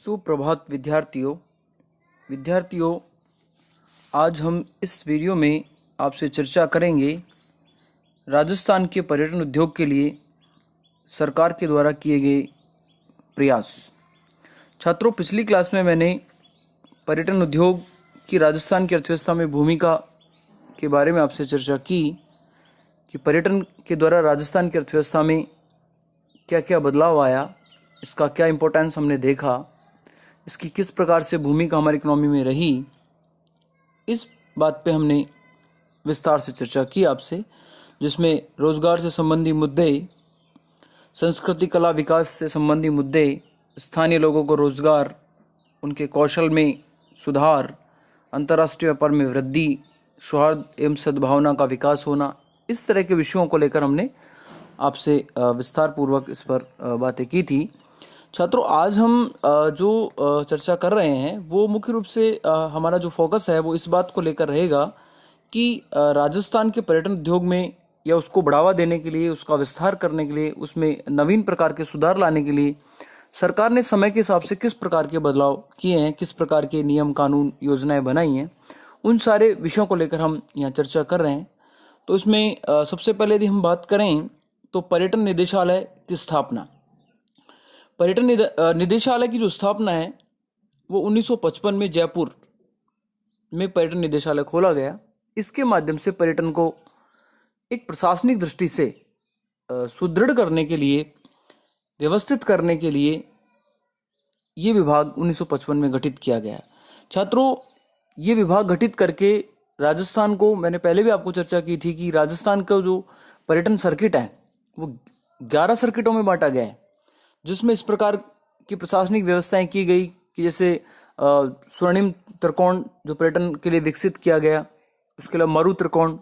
सुप्रभात विद्यार्थियों, आज हम इस वीडियो में आपसे चर्चा करेंगे राजस्थान के पर्यटन उद्योग के लिए सरकार के द्वारा किए गए प्रयास। छात्रों, पिछली क्लास में मैंने पर्यटन उद्योग की राजस्थान की अर्थव्यवस्था में भूमिका के बारे में आपसे चर्चा की कि पर्यटन के द्वारा राजस्थान की अर्थव्यवस्था में क्या क्या बदलाव आया, इसका क्या इम्पोर्टेंस हमने देखा, इसकी किस प्रकार से भूमिका हमारी इकोनॉमी में रही। इस बात पे हमने विस्तार से चर्चा की आपसे, जिसमें रोजगार से संबंधी मुद्दे, संस्कृति कला विकास से संबंधी मुद्दे, स्थानीय लोगों को रोजगार, उनके कौशल में सुधार, अंतर्राष्ट्रीय व्यापार में वृद्धि, सौहार्द एवं सद्भावना का विकास होना, इस तरह के विषयों को लेकर हमने आपसे विस्तार पूर्वक इस पर बातें की थी। छात्रों, आज हम जो चर्चा कर रहे हैं वो मुख्य रूप से हमारा जो फोकस है वो इस बात को लेकर रहेगा कि राजस्थान के पर्यटन उद्योग में या उसको बढ़ावा देने के लिए, उसका विस्तार करने के लिए, उसमें नवीन प्रकार के सुधार लाने के लिए सरकार ने समय के हिसाब से किस प्रकार के बदलाव किए हैं, किस प्रकार के नियम कानून योजनाएं बनाई हैं, उन सारे विषयों को लेकर हम यहाँ चर्चा कर रहे हैं। तो इसमें सबसे पहले यदि हम बात करें तो पर्यटन निदेशालय की स्थापना। पर्यटन निदेशालय की जो स्थापना है वो 1955 में जयपुर में पर्यटन निदेशालय खोला गया। इसके माध्यम से पर्यटन को एक प्रशासनिक दृष्टि से सुदृढ़ करने के लिए, व्यवस्थित करने के लिए ये विभाग 1955 में गठित किया गया। छात्रों, ये विभाग गठित करके राजस्थान को, मैंने पहले भी आपको चर्चा की थी कि राजस्थान का जो पर्यटन सर्किट है वो 11 सर्किटों में बांटा गया है, जिसमें इस प्रकार की प्रशासनिक व्यवस्थाएं की गई कि जैसे स्वर्णिम त्रिकोण जो पर्यटन के लिए विकसित किया गया, उसके अलावा मरु त्रिकोण,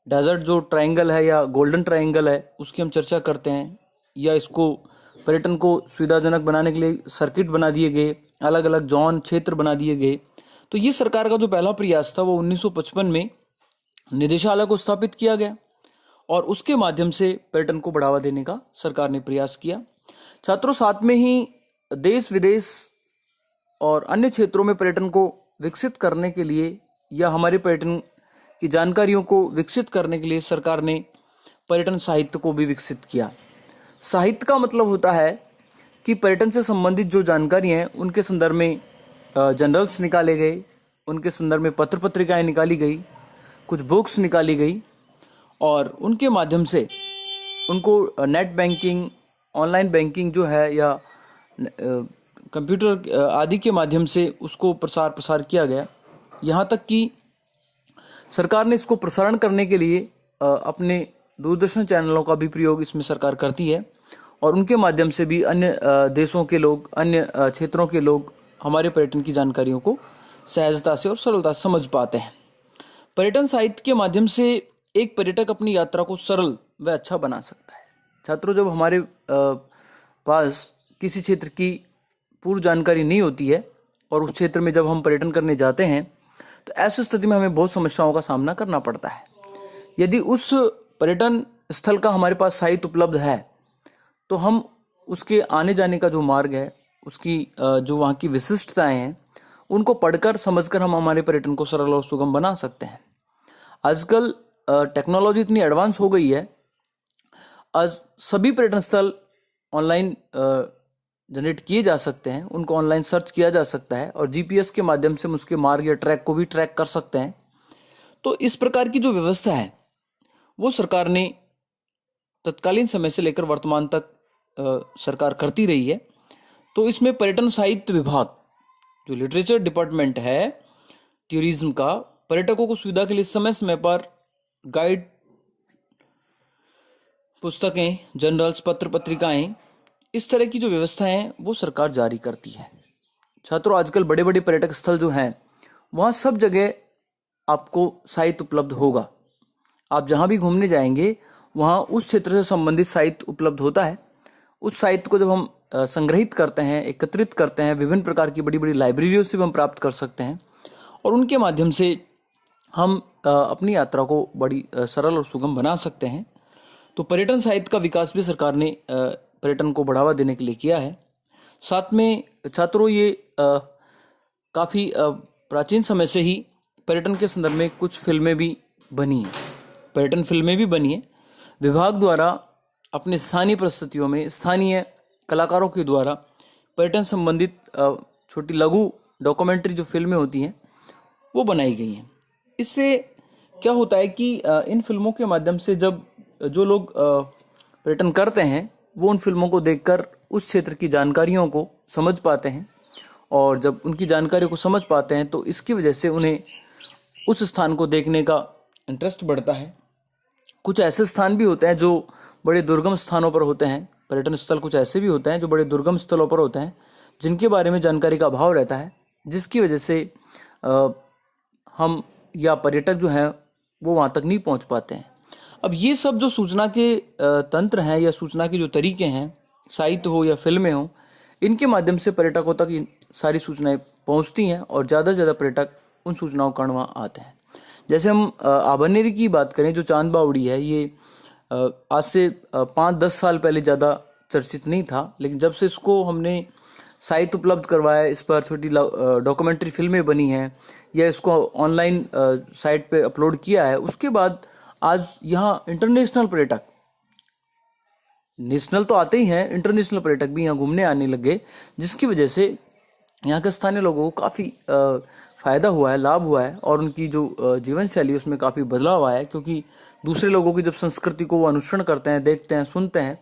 डेजर्ट जो ट्रायंगल है या गोल्डन ट्रायंगल है उसकी हम चर्चा करते हैं, या इसको पर्यटन को सुविधाजनक बनाने के लिए सर्किट बना दिए गए, अलग अलग जोन क्षेत्र बना दिए गए। तो ये सरकार का जो पहला प्रयास था वो 1955 में निदेशालय को स्थापित किया गया और उसके माध्यम से पर्यटन को बढ़ावा देने का सरकार ने प्रयास किया। छात्रों, साथ में ही देश विदेश और अन्य क्षेत्रों में पर्यटन को विकसित करने के लिए या हमारे पर्यटन की जानकारियों को विकसित करने के लिए सरकार ने पर्यटन साहित्य को भी विकसित किया। साहित्य का मतलब होता है कि पर्यटन से संबंधित जो जानकारी हैं उनके संदर्भ में जर्नल्स निकाले गए, उनके संदर्भ में पत्र पत्रिकाएं निकाली गई, कुछ बुक्स निकाली गई और उनके माध्यम से उनको नेट बैंकिंग, ऑनलाइन बैंकिंग जो है या कंप्यूटर आदि के माध्यम से उसको प्रसार किया गया। यहाँ तक कि सरकार ने इसको प्रसारण करने के लिए अपने दूरदर्शन चैनलों का भी प्रयोग इसमें सरकार करती है और उनके माध्यम से भी अन्य देशों के लोग, अन्य क्षेत्रों के लोग हमारे पर्यटन की जानकारियों को सहजता से और सरलता से समझ पाते हैं। पर्यटन साहित्य के माध्यम से एक पर्यटक अपनी यात्रा को सरल व अच्छा बना सकता है। छात्रों, जब हमारे पास किसी क्षेत्र की पूर्व जानकारी नहीं होती है और उस क्षेत्र में जब हम पर्यटन करने जाते हैं तो ऐसी स्थिति में हमें बहुत समस्याओं का सामना करना पड़ता है। यदि उस पर्यटन स्थल का हमारे पास साहित्य उपलब्ध है तो हम उसके आने जाने का जो मार्ग है, उसकी जो वहाँ की विशिष्टताएं हैं, उनको पढ़कर समझकर हम हमारे पर्यटन को सरल और सुगम बना सकते हैं। आजकल टेक्नोलॉजी इतनी एडवांस हो गई है, आज सभी पर्यटन स्थल ऑनलाइन जनरेट किए जा सकते हैं, उनको ऑनलाइन सर्च किया जा सकता है और जीपीएस के माध्यम से हम उसके मार्ग या ट्रैक को भी ट्रैक कर सकते हैं। तो इस प्रकार की जो व्यवस्था है वो सरकार ने तत्कालीन समय से लेकर वर्तमान तक सरकार करती रही है। तो इसमें पर्यटन साहित्य विभाग, जो लिटरेचर डिपार्टमेंट है टूरिज्म का, पर्यटकों को सुविधा के लिए समय समय पर गाइड, पुस्तकें, जर्नल्स, पत्र पत्रिकाएं, इस तरह की जो व्यवस्थाएं हैं वो सरकार जारी करती है। छात्रों, आजकल बड़े बड़े पर्यटक स्थल जो हैं वहाँ सब जगह आपको साहित्य उपलब्ध होगा। आप जहाँ भी घूमने जाएंगे वहाँ उस क्षेत्र से संबंधित साहित्य उपलब्ध होता है। उस साहित्य को जब हम संग्रहित करते हैं, एकत्रित करते हैं, विभिन्न प्रकार की बड़ी बड़ी लाइब्रेरियों से भी हम प्राप्त कर सकते हैं और उनके माध्यम से हम अपनी यात्रा को बड़ी सरल और सुगम बना सकते हैं। तो पर्यटन साहित्य का विकास भी सरकार ने पर्यटन को बढ़ावा देने के लिए किया है। साथ में छात्रों ये काफ़ी प्राचीन समय से ही पर्यटन के संदर्भ में कुछ फिल्में भी बनी हैं, पर्यटन फिल्में भी बनी हैं। विभाग द्वारा अपने स्थानीय परिस्थितियों में स्थानीय कलाकारों के द्वारा पर्यटन संबंधित छोटी लघु डॉक्यूमेंट्री जो फिल्में होती हैं वो बनाई गई हैं। इससे क्या होता है कि इन फिल्मों के माध्यम से जब जो लोग पर्यटन करते हैं वो उन फिल्मों को देखकर उस क्षेत्र की जानकारियों को समझ पाते हैं, और जब उनकी जानकारी को समझ पाते हैं तो इसकी वजह से उन्हें उस स्थान को देखने का इंटरेस्ट बढ़ता है। कुछ ऐसे स्थान भी होते हैं जो बड़े दुर्गम स्थानों पर होते हैं, पर्यटन स्थल कुछ ऐसे भी होते हैं जो बड़े दुर्गम स्थलों पर होते हैं, जिनके बारे में जानकारी का अभाव रहता है, जिसकी वजह से हम या पर्यटक जो हैं वो वहाँ तक नहीं पहुँच पाते हैं। अब ये सब जो सूचना के तंत्र हैं या सूचना के जो तरीके हैं, साहित्य हो या फिल्में हो, इनके माध्यम से पर्यटकों तक इन सारी सूचनाएं पहुंचती हैं और ज़्यादा से ज़्यादा पर्यटक उन सूचनाओं के कारण वहाँ आते हैं। जैसे हम आभरनेरी की बात करें, जो चांद बावड़ी है, ये आज से 5-10 साल पहले ज़्यादा चर्चित नहीं था, लेकिन जब से इसको हमने साहित्य उपलब्ध करवाया, इस पर छोटी डॉक्यूमेंट्री फिल्में बनी हैं या इसको ऑनलाइन साइट पे अपलोड किया है, उसके बाद आज यहाँ इंटरनेशनल पर्यटक, नेशनल तो आते ही हैं, इंटरनेशनल पर्यटक भी यहाँ घूमने आने लग गए, जिसकी वजह से यहाँ के स्थानीय लोगों को काफ़ी फ़ायदा हुआ है, लाभ हुआ है, और उनकी जो जीवन शैली है उसमें काफ़ी बदलाव आया है। क्योंकि दूसरे लोगों की जब संस्कृति को वो अनुसरण करते हैं, देखते हैं, सुनते हैं,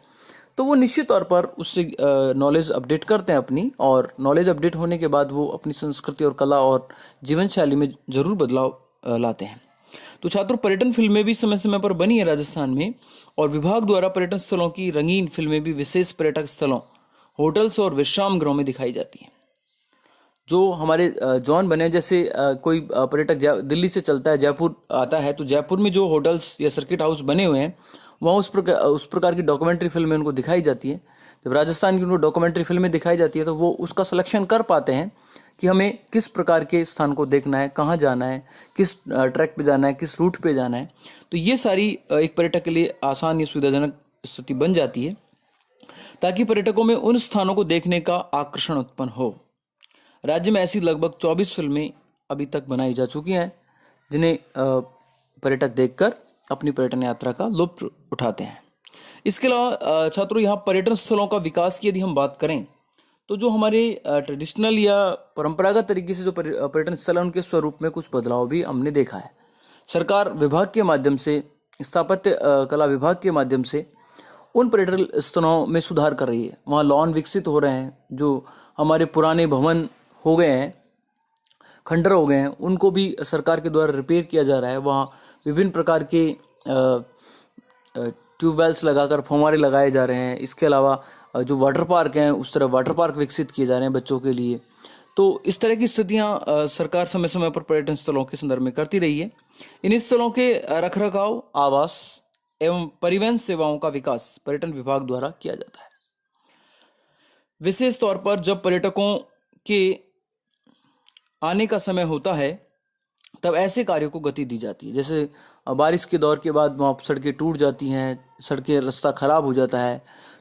तो वो निश्चित तौर पर उससे नॉलेज अपडेट करते हैं अपनी, और नॉलेज अपडेट होने के बाद वो अपनी संस्कृति और कला और जीवन शैली में ज़रूर बदलाव लाते हैं। तो छात्रों, पर्यटन फिल्में भी समय समय पर बनी है राजस्थान में, और विभाग द्वारा पर्यटन स्थलों की रंगीन फिल्में भी विशेष पर्यटक स्थलों, होटल्स और विश्राम गृहों में दिखाई जाती हैं। जो हमारे जोन बने, जैसे कोई पर्यटक दिल्ली से चलता है, जयपुर आता है, तो जयपुर में जो होटल्स या सर्किट हाउस बने हुए हैं वहाँ उस प्रकार की डॉक्यूमेंट्री फिल्में उनको दिखाई जाती है। जब राजस्थान की उनको डॉक्यूमेंट्री फिल्में दिखाई जाती है तो वो उसका सिलेक्शन कर पाते हैं कि हमें किस प्रकार के स्थान को देखना है, कहाँ जाना है, किस ट्रैक पे जाना है, किस रूट पे जाना है। तो ये सारी एक पर्यटक के लिए आसान या सुविधाजनक स्थिति बन जाती है, ताकि पर्यटकों में उन स्थानों को देखने का आकर्षण उत्पन्न हो। राज्य में ऐसी लगभग 24 फिल्में अभी तक बनाई जा चुकी हैं, जिन्हें पर्यटक देखकर अपनी पर्यटन यात्रा का लुत्फ उठाते हैं। इसके अलावा छात्रों, यहाँ पर्यटन स्थलों का विकास की यदि हम बात करें तो जो हमारे ट्रेडिशनल या परंपरागत तरीके से जो पर्यटन स्थल है, उनके स्वरूप में कुछ बदलाव भी हमने देखा है। सरकार विभाग के माध्यम से, स्थापत्य कला विभाग के माध्यम से उन पर्यटन स्थलों में सुधार कर रही है। वहाँ लॉन विकसित हो रहे हैं, जो हमारे पुराने भवन हो गए हैं, खंडर हो गए हैं, उनको भी सरकार के द्वारा रिपेयर किया जा रहा है। वहाँ विभिन्न प्रकार के ट्यूबवेल्स लगाकर फव्वारे लगाए जा रहे हैं। इसके अलावा जो वाटर पार्क हैं, उस तरह वाटर पार्क विकसित किए जा रहे हैं बच्चों के लिए। तो इस तरह की स्थितियां सरकार समय समय पर पर्यटन स्थलों के संदर्भ में करती रही है। इन स्थलों के रखरखाव, आवास एवं परिवहन सेवाओं का विकास पर्यटन विभाग द्वारा किया जाता है। विशेष तौर पर जब पर्यटकों के आने का समय होता है तब ऐसे कार्यों को गति दी जाती है। जैसे बारिश के दौर के बाद वहाँ सड़कें टूट जाती हैं, सड़कें, रास्ता खराब हो जाता है,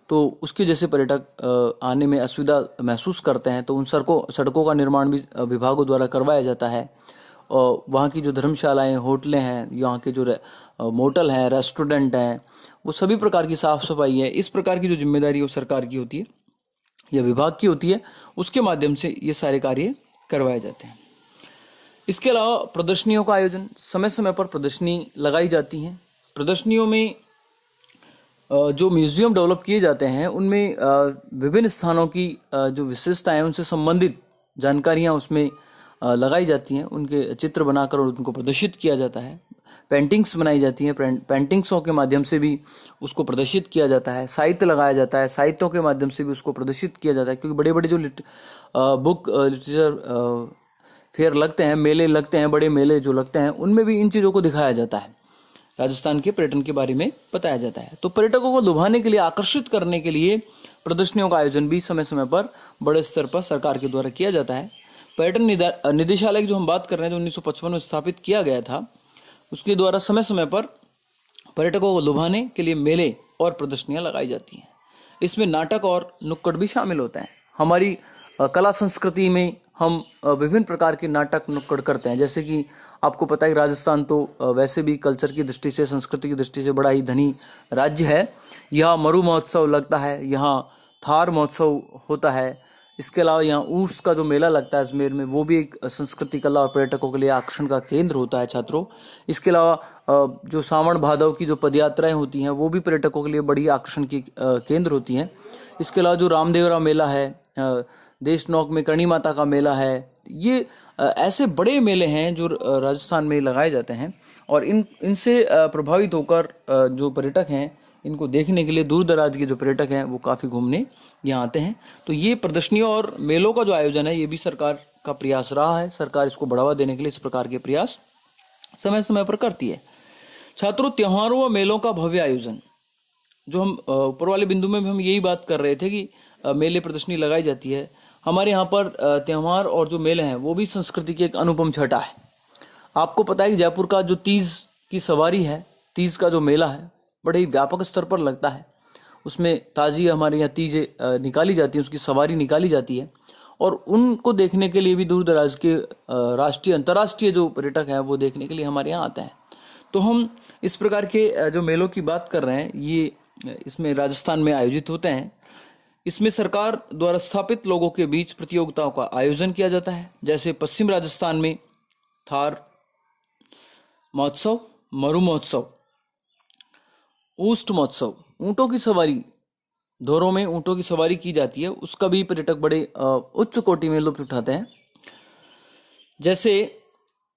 तो उसके जैसे पर्यटक आने में असुविधा महसूस करते हैं, तो उन सड़कों का निर्माण भी विभागों द्वारा करवाया जाता है। और वहाँ की जो धर्मशालाएं, होटलें हैं, यहाँ के जो मोटल हैं, रेस्टोरेंट हैं, वो सभी प्रकार की साफ सफाई है, इस प्रकार की जो जिम्मेदारी वो सरकार की होती है या विभाग की होती है, उसके माध्यम से ये सारे कार्य करवाए जाते हैं। इसके अलावा प्रदर्शनियों का आयोजन, समय समय पर प्रदर्शनी लगाई जाती हैं। प्रदर्शनियों में जो म्यूजियम डेवलप किए जाते हैं, उनमें विभिन्न स्थानों की जो विशेषताएं, उनसे संबंधित जानकारियां उसमें लगाई जाती हैं। उनके चित्र बनाकर उनको प्रदर्शित किया जाता है। पेंटिंग्स बनाई जाती हैं, पेंटिंग्सों के माध्यम से भी उसको प्रदर्शित किया जाता है। साहित्य लगाया जाता है, साहित्यों के माध्यम से भी उसको प्रदर्शित किया जाता है। क्योंकि बड़े बड़े जो बुक लिटरेचर फेयर लगते हैं, मेले लगते हैं, बड़े मेले जो लगते हैं, उनमें भी इन चीज़ों को दिखाया जाता है, राजस्थान के पर्यटन के बारे में बताया जाता है। तो पर्यटकों को लुभाने के लिए, आकर्षित करने के लिए प्रदर्शनियों का आयोजन भी समय समय पर बड़े स्तर पर सरकार के द्वारा किया जाता है। पर्यटन निदेशालय की जो हम बात कर रहे हैं, जो 1955 में स्थापित किया गया था, उसके द्वारा समय समय पर पर्यटकों को लुभाने के लिए मेले और प्रदर्शनियां लगाई जाती हैं। इसमें नाटक और नुक्कड़ भी शामिल होता है। हमारी कला संस्कृति में हम विभिन्न प्रकार के नाटक नुक्कड़ करते हैं। जैसे कि आपको पता है राजस्थान तो वैसे भी कल्चर की दृष्टि से, संस्कृति की दृष्टि से बड़ा ही धनी राज्य है। यहाँ मरु महोत्सव लगता है, यहाँ थार महोत्सव होता है। इसके अलावा यहाँ ऊर्स का जो मेला लगता है अजमेर में, वो भी एक संस्कृति, कला और पर्यटकों के लिए आकर्षण का केंद्र होता है छात्रों। इसके अलावा जो सावन भादव की जो पदयात्राएं होती हैं वो भी पर्यटकों के लिए बड़ी आकर्षण की केंद्र होती हैं। इसके अलावा जो रामदेवरा मेला है, देशनोक में करणी माता का मेला है, ये ऐसे बड़े मेले हैं जो राजस्थान में लगाए जाते हैं। और इनसे प्रभावित होकर जो पर्यटक हैं, इनको देखने के लिए दूर दराज के जो पर्यटक हैं वो काफ़ी घूमने यहाँ आते हैं। तो ये प्रदर्शनियों और मेलों का जो आयोजन है, ये भी सरकार का प्रयास रहा है। सरकार इसको बढ़ावा देने के लिए इस प्रकार के प्रयास समय समय पर करती है। छात्रों, त्योहारों व मेलों का भव्य आयोजन, जो हम ऊपर वाले बिंदु में भी हम यही बात कर रहे थे कि मेले प्रदर्शनी लगाई जाती है। हमारे यहाँ पर त्यौहार और जो मेले हैं वो भी संस्कृति की एक अनुपम छटा है। आपको पता है कि जयपुर का जो तीज की सवारी है, तीज का जो मेला है, बड़े ही व्यापक स्तर पर लगता है। उसमें ताजी हमारे यहाँ तीज निकाली जाती है, उसकी सवारी निकाली जाती है। और उनको देखने के लिए भी दूर दराज के राष्ट्रीय अंतर्राष्ट्रीय जो पर्यटक हैं वो देखने के लिए हमारे यहाँ आते हैं। तो हम इस प्रकार के जो मेलों की बात कर रहे हैं, ये इसमें राजस्थान में आयोजित होते हैं। इसमें सरकार द्वारा स्थापित लोगों के बीच प्रतियोगिताओं का आयोजन किया जाता है। जैसे पश्चिम राजस्थान में थार महोत्सव, मरु महोत्सव, ऊष्ट महोत्सव, ऊँटों की सवारी, धोरों में ऊँटों की सवारी की जाती है, उसका भी पर्यटक बड़े उच्च कोटि में लुत्फ उठाते हैं। जैसे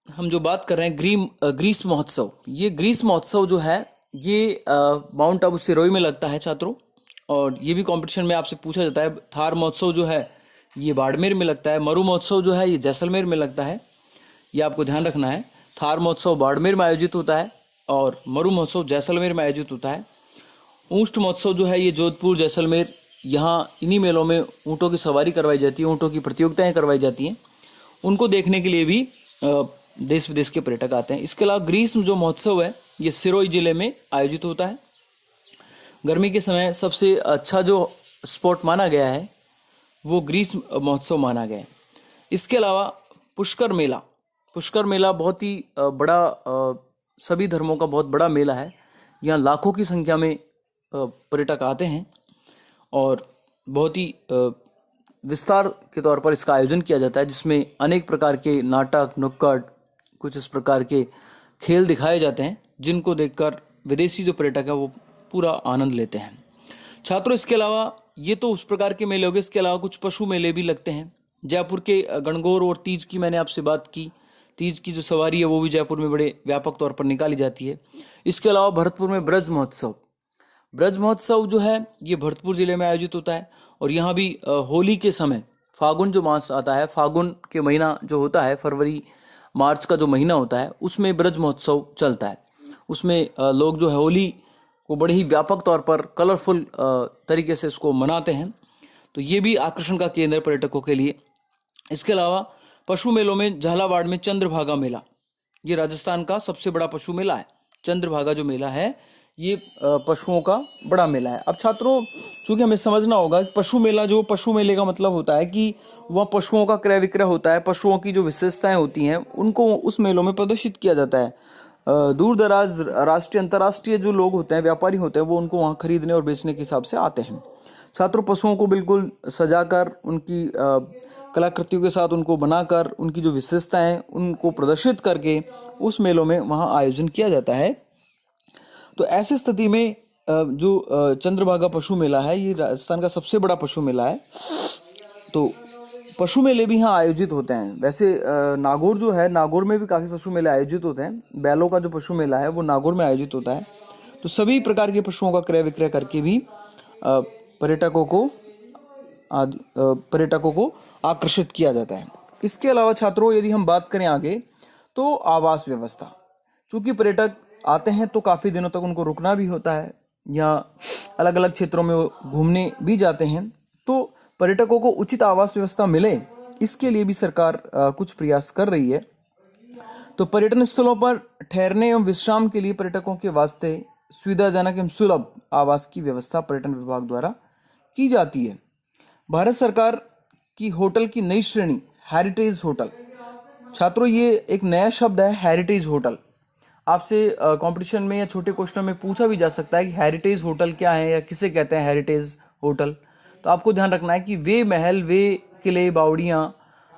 हम जो बात कर रहे हैं ग्रीष्म महोत्सव, ये ग्रीष्म महोत्सव जो है ये माउंट आबू सिरोही में लगता है छात्रों। और ये भी कंपटीशन में आपसे पूछा जाता है। थार महोत्सव जो है ये बाड़मेर में लगता है। मरु महोत्सव जो है ये जैसलमेर में लगता है, ये आपको ध्यान रखना है। थार महोत्सव बाड़मेर में आयोजित होता है और मरु महोत्सव जैसलमेर में आयोजित होता है। ऊँट महोत्सव जो है ये जोधपुर, जैसलमेर, यहाँ इन्हीं मेलों में ऊँटों की सवारी करवाई जाती है, ऊँटों की प्रतियोगिताएं करवाई जाती हैं। उनको देखने के लिए भी देश विदेश के पर्यटक आते हैं। इसके अलावा ग्रीष्म जो महोत्सव है ये सिरोही जिले में आयोजित होता है। गर्मी के समय सबसे अच्छा जो स्पॉट माना गया है वो ग्रीष्म महोत्सव माना गया है। इसके अलावा पुष्कर मेला बहुत ही बड़ा, सभी धर्मों का बहुत बड़ा मेला है। यहाँ लाखों की संख्या में पर्यटक आते हैं और बहुत ही विस्तार के तौर पर इसका आयोजन किया जाता है, जिसमें अनेक प्रकार के नाटक, नुक्कड़, कुछ इस प्रकार के खेल दिखाए जाते हैं, जिनको देखकर विदेशी जो पर्यटक है वो पूरा आनंद लेते हैं। छात्रों, इसके अलावा ये तो उस प्रकार के मेले हो गए। इसके अलावा कुछ पशु मेले भी लगते हैं। जयपुर के गणगौर और तीज की मैंने आपसे बात की। तीज की जो सवारी है वो भी जयपुर में बड़े व्यापक तौर पर निकाली जाती है। इसके अलावा भरतपुर में ब्रज महोत्सव जो है ये भरतपुर जिले में आयोजित होता है। और यहाँ भी होली के समय, फागुन जो मास आता है, फागुन के महीना जो होता है, फरवरी मार्च का जो महीना होता है, उसमें ब्रज महोत्सव चलता है। उसमें लोग जो है होली को बड़े ही व्यापक तौर पर कलरफुल तरीके से इसको मनाते हैं। तो ये भी आकर्षण का केंद्र है पर्यटकों के लिए। इसके अलावा पशु मेलों में झालावाड़ में चंद्रभागा मेला, ये राजस्थान का सबसे बड़ा पशु मेला है। चंद्रभागा जो मेला है ये पशुओं का बड़ा मेला है। अब छात्रों, चूंकि हमें समझना होगा कि पशु मेले का मतलब होता है कि वह पशुओं का क्रय विक्रय होता है। पशुओं की जो विशेषताएं होती हैं उनको उस मेलों में प्रदर्शित किया जाता है। दूर दराज राष्ट्रीय अंतर्राष्ट्रीय जो लोग होते हैं, व्यापारी होते हैं, वो उनको वहाँ खरीदने और बेचने के हिसाब से आते हैं। छात्रों, पशुओं को बिल्कुल सजाकर, उनकी कलाकृतियों के साथ उनको बनाकर, उनकी जो विशेषताएं उनको प्रदर्शित करके उस मेलों में वहाँ आयोजन किया जाता है। तो ऐसी स्थिति में जो चंद्रभागा पशु मेला है ये राजस्थान का सबसे बड़ा पशु मेला है। तो पशु मेले भी यहाँ आयोजित होते हैं। वैसे नागौर जो है, नागौर में भी काफ़ी पशु मेले आयोजित होते हैं। बैलों का जो पशु मेला है वो नागौर में आयोजित होता है। तो सभी प्रकार के पशुओं का क्रय विक्रय करके भी पर्यटकों को आकर्षित किया जाता है। इसके अलावा छात्रों, यदि हम बात करें आगे, तो आवास व्यवस्था, चूँकि पर्यटक आते हैं तो काफ़ी दिनों तक उनको रुकना भी होता है या अलग अलग क्षेत्रों में घूमने भी जाते हैं। तो पर्यटकों को उचित आवास व्यवस्था मिले, इसके लिए भी सरकार कुछ प्रयास कर रही है। तो पर्यटन स्थलों पर ठहरने एवं विश्राम के लिए पर्यटकों के वास्ते सुविधाजनक एवं सुलभ आवास की व्यवस्था पर्यटन विभाग द्वारा की जाती है। भारत सरकार की होटल की नई श्रेणी हेरिटेज होटल। छात्रों, ये एक नया शब्द है हेरिटेज होटल। आपसे कंपटीशन में या छोटे क्वेश्चन में पूछा भी जा सकता है कि हेरिटेज होटल क्या है या किसे कहते हैं हेरिटेज होटल। तो आपको ध्यान रखना है कि वे महल, वे किले, बावड़ियाँ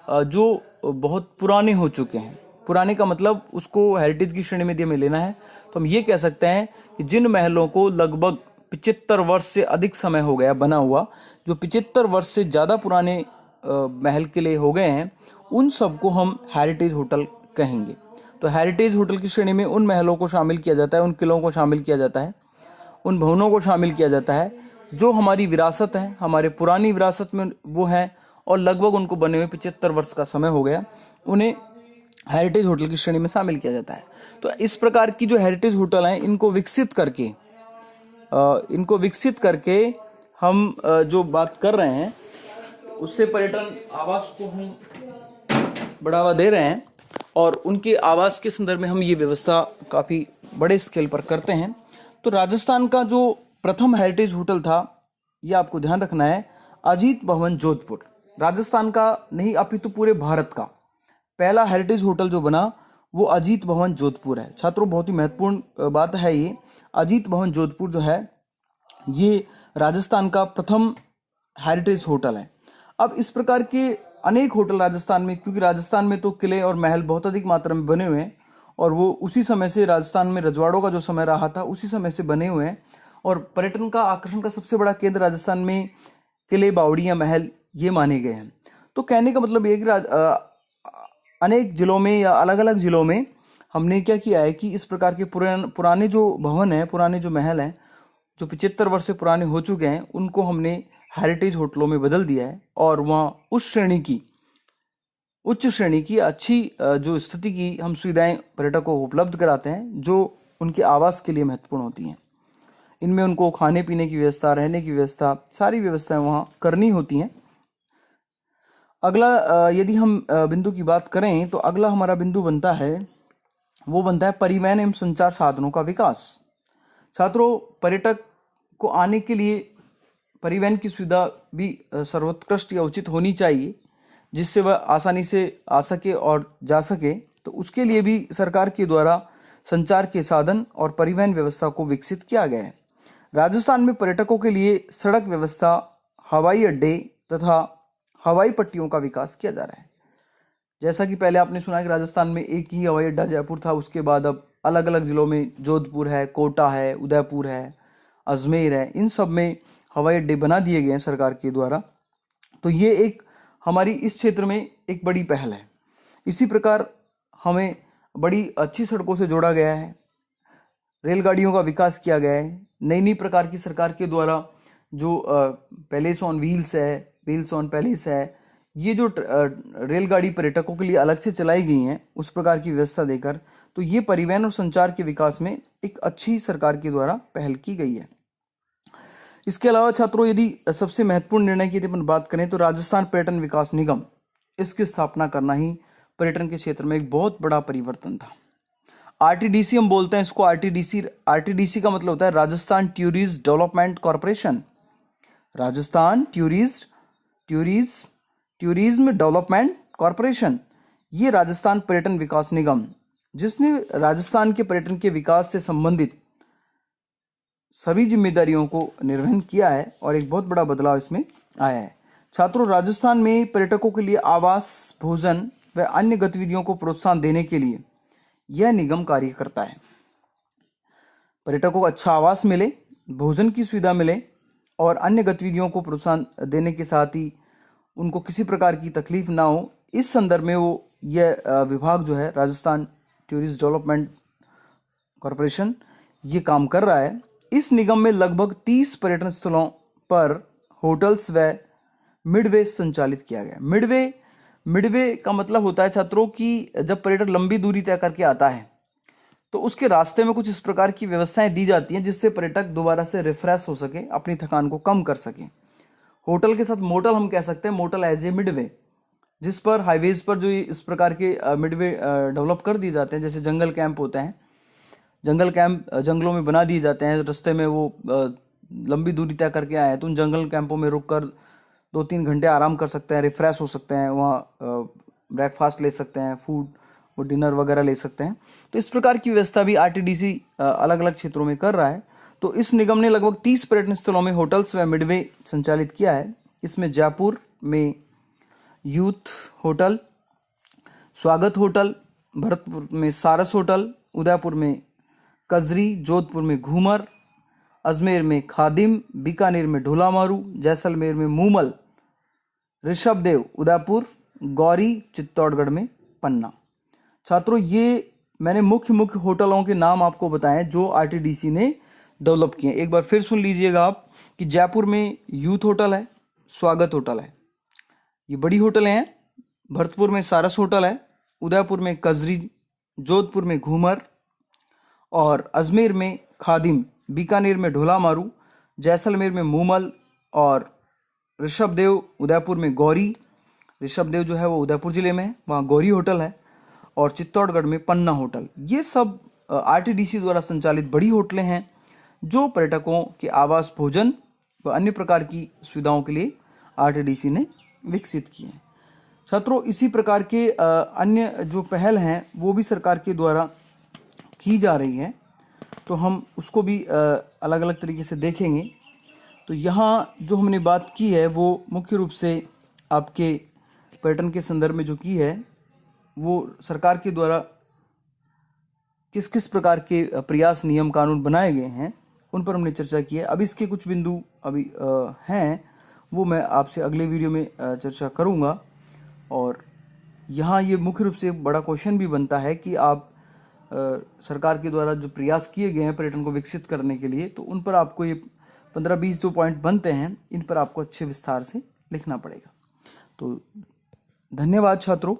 जो बहुत पुराने हो चुके हैं। पुराने का मतलब उसको हेरिटेज की श्रेणी में लेना है। तो हम ये कह सकते हैं कि जिन महलों को लगभग 75 वर्ष से अधिक समय हो गया बना हुआ, जो 75 वर्ष से ज़्यादा पुराने महल किले हो गए हैं, उन सबको हम हेरिटेज होटल कहेंगे। तो हेरिटेज होटल की श्रेणी में उन महलों को शामिल किया जाता है, उन किलों को शामिल किया जाता है, उन भवनों को शामिल किया जाता है जो हमारी विरासत है, हमारे पुरानी विरासत में वो हैं और लगभग उनको बने हुए 75 वर्ष का समय हो गया, उन्हें हेरिटेज होटल की श्रेणी में शामिल किया जाता है। तो इस प्रकार की जो हेरिटेज होटल हैं, इनको विकसित करके हम जो बात कर रहे हैं, उससे पर्यटन आवास को हम बढ़ावा दे रहे हैं और उनके आवास के संदर्भ में हम ये व्यवस्था काफ़ी बड़े स्केल पर करते हैं। तो राजस्थान का जो प्रथम हेरिटेज होटल था, ये आपको ध्यान रखना है, अजीत भवन जोधपुर। राजस्थान का नहीं अपितु पूरे भारत का पहला हेरिटेज होटल जो बना वो अजीत भवन जोधपुर है। छात्रों, बहुत ही महत्वपूर्ण बात है ये। अजीत भवन जोधपुर जो है ये राजस्थान का प्रथम हेरिटेज होटल है। अब इस प्रकार के अनेक होटल राजस्थान में, क्योंकि राजस्थान में तो किले और महल बहुत अधिक मात्रा में बने हुए हैं और वो उसी समय से, राजस्थान में रजवाड़ों का जो समय रहा था उसी समय से बने हुए हैं और पर्यटन का आकर्षण का सबसे बड़ा केंद्र राजस्थान में किले, बावड़ियाँ, महल ये माने गए हैं। तो कहने का मतलब ये कि अनेक जिलों में या अलग अलग जिलों में हमने क्या किया है कि इस प्रकार के पुराने जो भवन हैं, पुराने जो महल हैं, जो 75 वर्ष से पुराने हो चुके हैं, उनको हमने हेरिटेज होटलों में बदल दिया है और वहाँ उच्च श्रेणी की अच्छी जो स्थिति की हम सुविधाएं पर्यटकों को उपलब्ध कराते हैं, जो उनके आवास के लिए महत्वपूर्ण होती हैं। इनमें उनको खाने पीने की व्यवस्था, रहने की व्यवस्था, सारी व्यवस्थाएं वहाँ करनी होती हैं। अगला यदि हम बिंदु की बात करें तो अगला हमारा बिंदु बनता है परिवहन एवं संचार साधनों का विकास। छात्रों, पर्यटक को आने के लिए परिवहन की सुविधा भी सर्वोत्कृष्ट या उचित होनी चाहिए, जिससे वह आसानी से आ सके और जा सके। तो उसके लिए भी सरकार के द्वारा संचार के साधन और परिवहन व्यवस्था को विकसित किया गया है। राजस्थान में पर्यटकों के लिए सड़क व्यवस्था, हवाई अड्डे तथा हवाई पट्टियों का विकास किया जा रहा है। जैसा कि पहले आपने सुना कि राजस्थान में एक ही हवाई अड्डा जयपुर था, उसके बाद अब अलग अलग जिलों में जोधपुर है, कोटा है, उदयपुर है, अजमेर है, इन सब में हवाई अड्डे बना दिए गए हैं सरकार के द्वारा। तो ये एक हमारी इस क्षेत्र में एक बड़ी पहल है। इसी प्रकार हमें बड़ी अच्छी सड़कों से जोड़ा गया है, रेलगाड़ियों का विकास किया गया है, नई नई प्रकार की सरकार के द्वारा जो पैलेस ऑन व्हील्स है, व्हील्स ऑन पैलेस है, ये जो रेलगाड़ी पर्यटकों के लिए अलग से चलाई गई हैं, उस प्रकार की व्यवस्था देकर, तो ये परिवहन और संचार के विकास में एक अच्छी सरकार के द्वारा पहल की गई है। इसके अलावा छात्रों, यदि सबसे महत्वपूर्ण निर्णय की यदि अपन बात करें तो राजस्थान पर्यटन विकास निगम, इसकी स्थापना करना ही पर्यटन के क्षेत्र में एक बहुत बड़ा परिवर्तन था। आरटीडीसी हम बोलते हैं इसको, आरटीडीसी का मतलब होता है Rajasthan tourist development corporation. Rajasthan tourism development corporation, ये राजस्थान पर्यटन विकास निगम, जिसने राजस्थान के पर्यटन के विकास से संबंधित सभी जिम्मेदारियों को निर्वहन किया है और एक बहुत बड़ा बदलाव इसमें आया है। छात्रों, राजस्थान में पर्यटकों के लिए आवास, भोजन व अन्य गतिविधियों को प्रोत्साहन देने के लिए यह निगम कार्य करता है। पर्यटकों को अच्छा आवास मिले, भोजन की सुविधा मिले और अन्य गतिविधियों को प्रोत्साहन देने के साथ ही उनको किसी प्रकार की तकलीफ ना हो, इस संदर्भ में यह विभाग जो है राजस्थान टूरिस्ट डेवलपमेंट कॉरपोरेशन ये काम कर रहा है। इस निगम में लगभग 30 पर्यटन स्थलों पर होटल्स व मिडवे संचालित किया गया। मिडवे का मतलब होता है छात्रों कि जब पर्यटक लंबी दूरी तय करके आता है तो उसके रास्ते में कुछ इस प्रकार की व्यवस्थाएं दी जाती हैं जिससे पर्यटक दोबारा से रिफ्रेश हो सके, अपनी थकान को कम कर सके। होटल के साथ मोटल हम कह सकते हैं, मोटल एज ए मिडवे, जिस पर हाईवेज पर जो इस प्रकार के मिडवे डेवलप कर दिए जाते हैं, जैसे जंगल कैंप होते हैं, जंगल कैंप जंगलों में बना दिए जाते हैं। रास्ते में वो लंबी दूरी तय करके आए हैं तो उन जंगल कैंपों में रुककर 2-3 घंटे आराम कर सकते हैं, रिफ्रेश हो सकते हैं, वहाँ ब्रेकफास्ट ले सकते हैं, फूड और डिनर वगैरह ले सकते हैं। तो इस प्रकार की व्यवस्था भी आरटीडीसी अलग अलग क्षेत्रों में कर रहा है। तो इस निगम ने लगभग 30 पर्यटन स्थलों में होटल्स व मिडवे संचालित किया है। इसमें जयपुर में यूथ होटल, स्वागत होटल, भरतपुर में सारस होटल, उदयपुर में कजरी, जोधपुर में घूमर, अजमेर में खादिम, बीकानेर में ढोलामारू, जैसलमेर में मूमल, ऋषभदेव उदयपुर, गौरी चित्तौड़गढ़ में पन्ना। छात्रों, ये मैंने मुख्य मुख्य होटलों के नाम आपको बताए जो आरटीडीसी ने डेवलप किए। एक बार फिर सुन लीजिएगा आप कि जयपुर में यूथ होटल है, स्वागत होटल है, ये बड़ी होटलें हैं। भरतपुर में सारस होटल है, उदयपुर में कजरी, जोधपुर में घूमर और अजमेर में खादिम, बीकानेर में ढोलामारू, जैसलमेर में मूमल और ऋषभदेव उदयपुर में गौरी। ऋषभदेव जो है वो उदयपुर जिले में है, वहाँ गौरी होटल है, और चित्तौड़गढ़ में पन्ना होटल। ये सब आरटीडीसी द्वारा संचालित बड़ी होटलें हैं जो पर्यटकों के आवास, भोजन व अन्य प्रकार की सुविधाओं के लिए आरटीडीसी ने विकसित किए हैं। छात्रों, इसी प्रकार के अन्य जो पहल हैं वो भी सरकार के द्वारा की जा रही है, तो हम उसको भी अलग अलग तरीके से देखेंगे। तो यहाँ जो हमने बात की है वो मुख्य रूप से आपके पर्यटन के संदर्भ में जो की है वो सरकार के द्वारा किस किस प्रकार के प्रयास, नियम, कानून बनाए गए हैं उन पर हमने चर्चा की है। अब इसके कुछ बिंदु अभी हैं वो मैं आपसे अगले वीडियो में चर्चा करूँगा। और यहाँ ये मुख्य रूप से बड़ा क्वेश्चन भी बनता है कि आप सरकार के द्वारा जो प्रयास किए गए हैं पर्यटन को विकसित करने के लिए, तो उन पर आपको ये 15-20 जो पॉइंट बनते हैं इन पर आपको अच्छे विस्तार से लिखना पड़ेगा। तो धन्यवाद छात्रों।